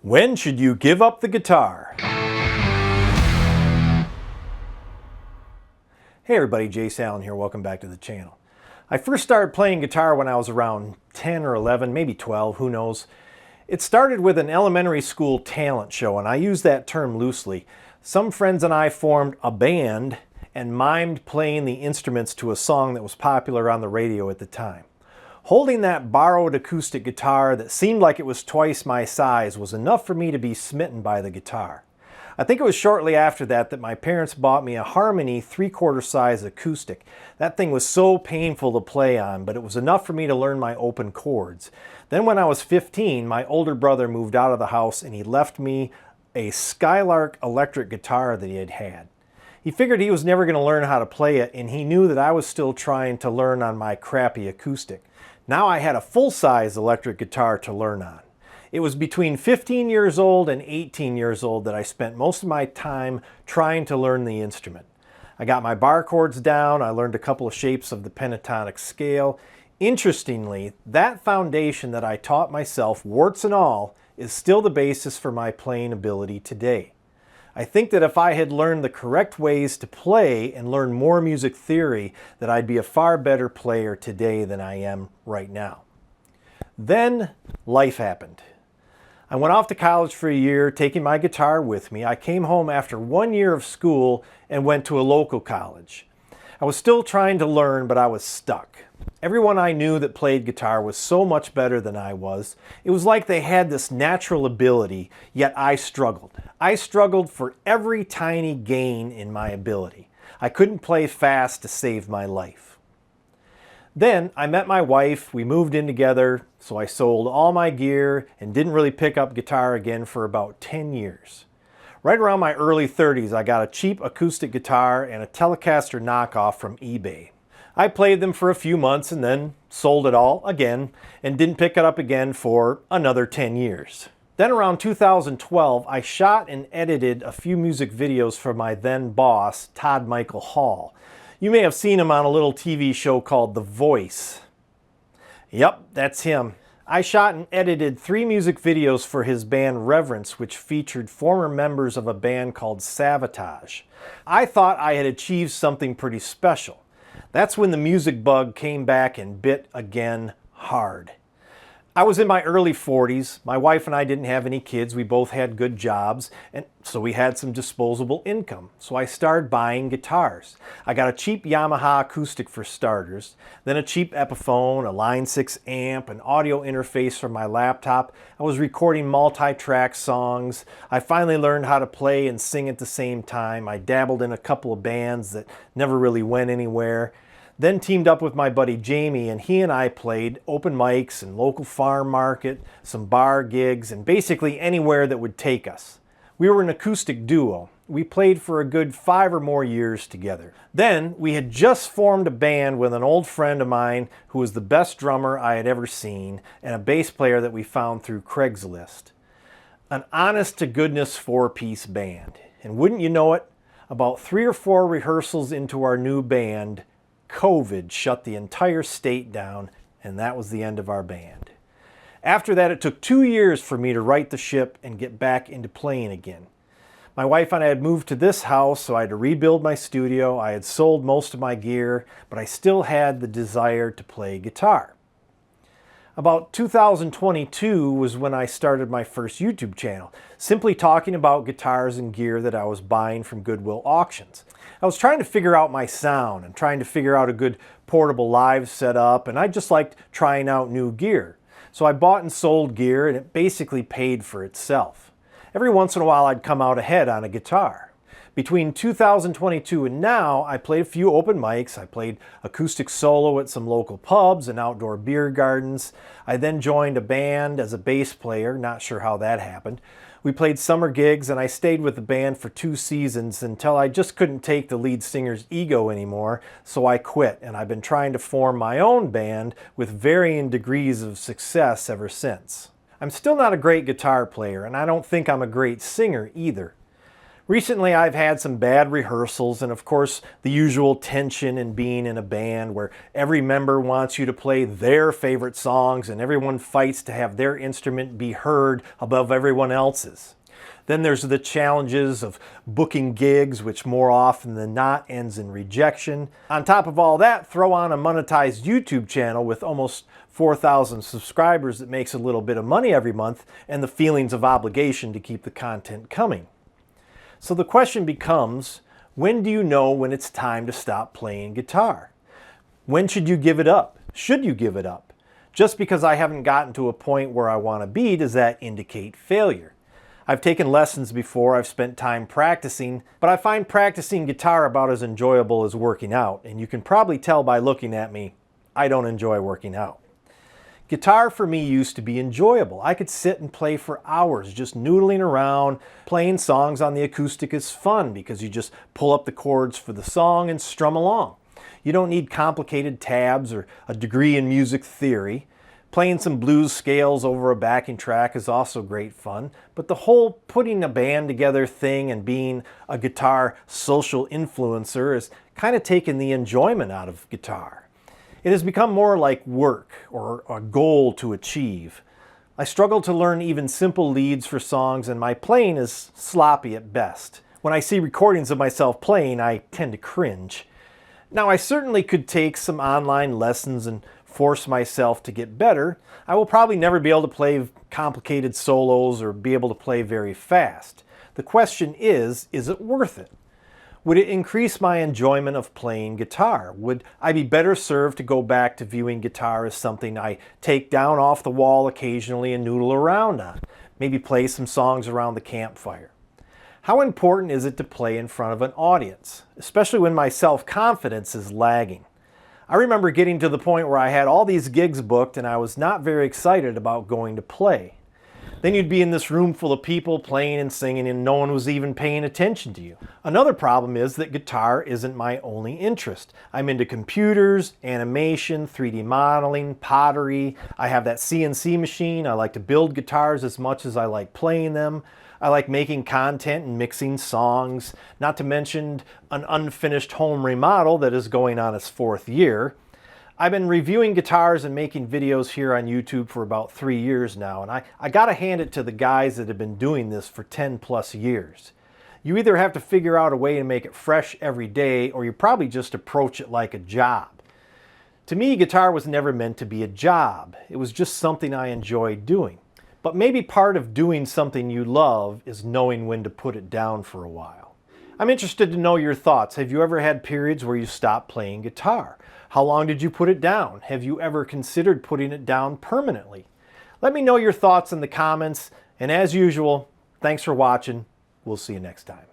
When should you give up the guitar? Hey everybody, Jace Allen here. Welcome back to the channel. I first started playing guitar when I was around 10 or 11, maybe 12, who knows. It started with an elementary school talent show, and I use that term loosely. Some friends and I formed a band and mimed playing the instruments to a song that was popular on the radio at the time. Holding that borrowed acoustic guitar that seemed like it was twice my size was enough for me to be smitten by the guitar. I think it was shortly after that my parents bought me a Harmony 3/4 size acoustic. That thing was so painful to play on, but it was enough for me to learn my open chords. Then when I was 15, my older brother moved out of the house and he left me a Skylark electric guitar that he had had. He figured he was never going to learn how to play it, and he knew that I was still trying to learn on my crappy acoustic. Now I had a full-size electric guitar to learn on. It was between 15 years old and 18 years old that I spent most of my time trying to learn the instrument. I got my bar chords down, I learned a couple of shapes of the pentatonic scale. Interestingly, that foundation that I taught myself, warts and all, is still the basis for my playing ability today. I think that if I had learned the correct ways to play and learned more music theory, that I'd be a far better player today than I am right now. Then life happened. I went off to college for a year, taking my guitar with me. I came home after 1 year of school and went to a local college. I was still trying to learn, but I was stuck. Everyone I knew that played guitar was so much better than I was. It was like they had this natural ability, yet I struggled. I struggled for every tiny gain in my ability. I couldn't play fast to save my life. Then I met my wife, we moved in together, so I sold all my gear and didn't really pick up guitar again for about 10 years. Right around my early 30s, I got a cheap acoustic guitar and a Telecaster knockoff from eBay. I played them for a few months and then sold it all again and didn't pick it up again for another 10 years. Then around 2012, I shot and edited a few music videos for my then boss, Todd Michael Hall. You may have seen him on a little TV show called The Voice. Yep, that's him. I shot and edited 3 music videos for his band Reverence, which featured former members of a band called Savatage. I thought I had achieved something pretty special. That's when the music bug came back and bit again hard. I was in my early 40s. My wife and I didn't have any kids. We both had good jobs, and so we had some disposable income. So I started buying guitars. I got a cheap Yamaha acoustic for starters, then a cheap Epiphone, a Line 6 amp, an audio interface for my laptop. I was recording multi-track songs. I finally learned how to play and sing at the same time. I dabbled in a couple of bands that never really went anywhere. Then teamed up with my buddy Jamie, and he and I played open mics and local farm market, some bar gigs, and basically anywhere that would take us. We were an acoustic duo. We played for a good 5 or more years together. Then we had just formed a band with an old friend of mine who was the best drummer I had ever seen and a bass player that we found through Craigslist. An honest-to-goodness 4-piece band. And wouldn't you know it, about 3 or 4 rehearsals into our new band, COVID shut the entire state down, and that was the end of our band. After that, it took 2 years for me to right the ship and get back into playing again. My wife and I had moved to this house, so I had to rebuild my studio. I had sold most of my gear, but I still had the desire to play guitar. About 2022 was when I started my first YouTube channel, simply talking about guitars and gear that I was buying from Goodwill auctions. I was trying to figure out my sound and trying to figure out a good portable live setup, and I just liked trying out new gear. So I bought and sold gear, and it basically paid for itself. Every once in a while I'd come out ahead on a guitar. Between 2022 and now, I played a few open mics. I played acoustic solo at some local pubs and outdoor beer gardens. I then joined a band as a bass player, not sure how that happened. We played summer gigs, and I stayed with the band for 2 seasons until I just couldn't take the lead singer's ego anymore, so I quit, and I've been trying to form my own band with varying degrees of success ever since. I'm still not a great guitar player, and I don't think I'm a great singer either. Recently, I've had some bad rehearsals and of course the usual tension in being in a band where every member wants you to play their favorite songs and everyone fights to have their instrument be heard above everyone else's. Then there's the challenges of booking gigs, which more often than not ends in rejection. On top of all that, throw on a monetized YouTube channel with almost 4,000 subscribers that makes a little bit of money every month and the feelings of obligation to keep the content coming. So the question becomes, when do you know when it's time to stop playing guitar? When should you give it up? Should you give it up? Just because I haven't gotten to a point where I want to be, does that indicate failure? I've taken lessons before, I've spent time practicing, but I find practicing guitar about as enjoyable as working out, and you can probably tell by looking at me, I don't enjoy working out. Guitar for me used to be enjoyable. I could sit and play for hours just noodling around. Playing songs on the acoustic is fun because you just pull up the chords for the song and strum along. You don't need complicated tabs or a degree in music theory. Playing some blues scales over a backing track is also great fun, but the whole putting a band together thing and being a guitar social influencer has kind of taken the enjoyment out of guitar. It has become more like work or a goal to achieve. I struggle to learn even simple leads for songs and my playing is sloppy at best. When I see recordings of myself playing, I tend to cringe. Now, I certainly could take some online lessons and force myself to get better. I will probably never be able to play complicated solos or be able to play very fast. The question is it worth it? Would it increase my enjoyment of playing guitar? Would I be better served to go back to viewing guitar as something I take down off the wall occasionally and noodle around on? Maybe play some songs around the campfire. How important is it to play in front of an audience, especially when my self-confidence is lagging? I remember getting to the point where I had all these gigs booked and I was not very excited about going to play. Then you'd be in this room full of people playing and singing and no one was even paying attention to you. Another problem is that guitar isn't my only interest. I'm into computers, animation, 3D modeling, pottery. I have that CNC machine. I like to build guitars as much as I like playing them. I like making content and mixing songs, not to mention an unfinished home remodel that is going on its 4th year. I've been reviewing guitars and making videos here on YouTube for about 3 years now, and I gotta hand it to the guys that have been doing this for 10 plus years. You either have to figure out a way to make it fresh every day, or you probably just approach it like a job. To me, guitar was never meant to be a job. It was just something I enjoyed doing. But maybe part of doing something you love is knowing when to put it down for a while. I'm interested to know your thoughts. Have you ever had periods where you stopped playing guitar? How long did you put it down? Have you ever considered putting it down permanently? Let me know your thoughts in the comments, and as usual, thanks for watching. We'll see you next time.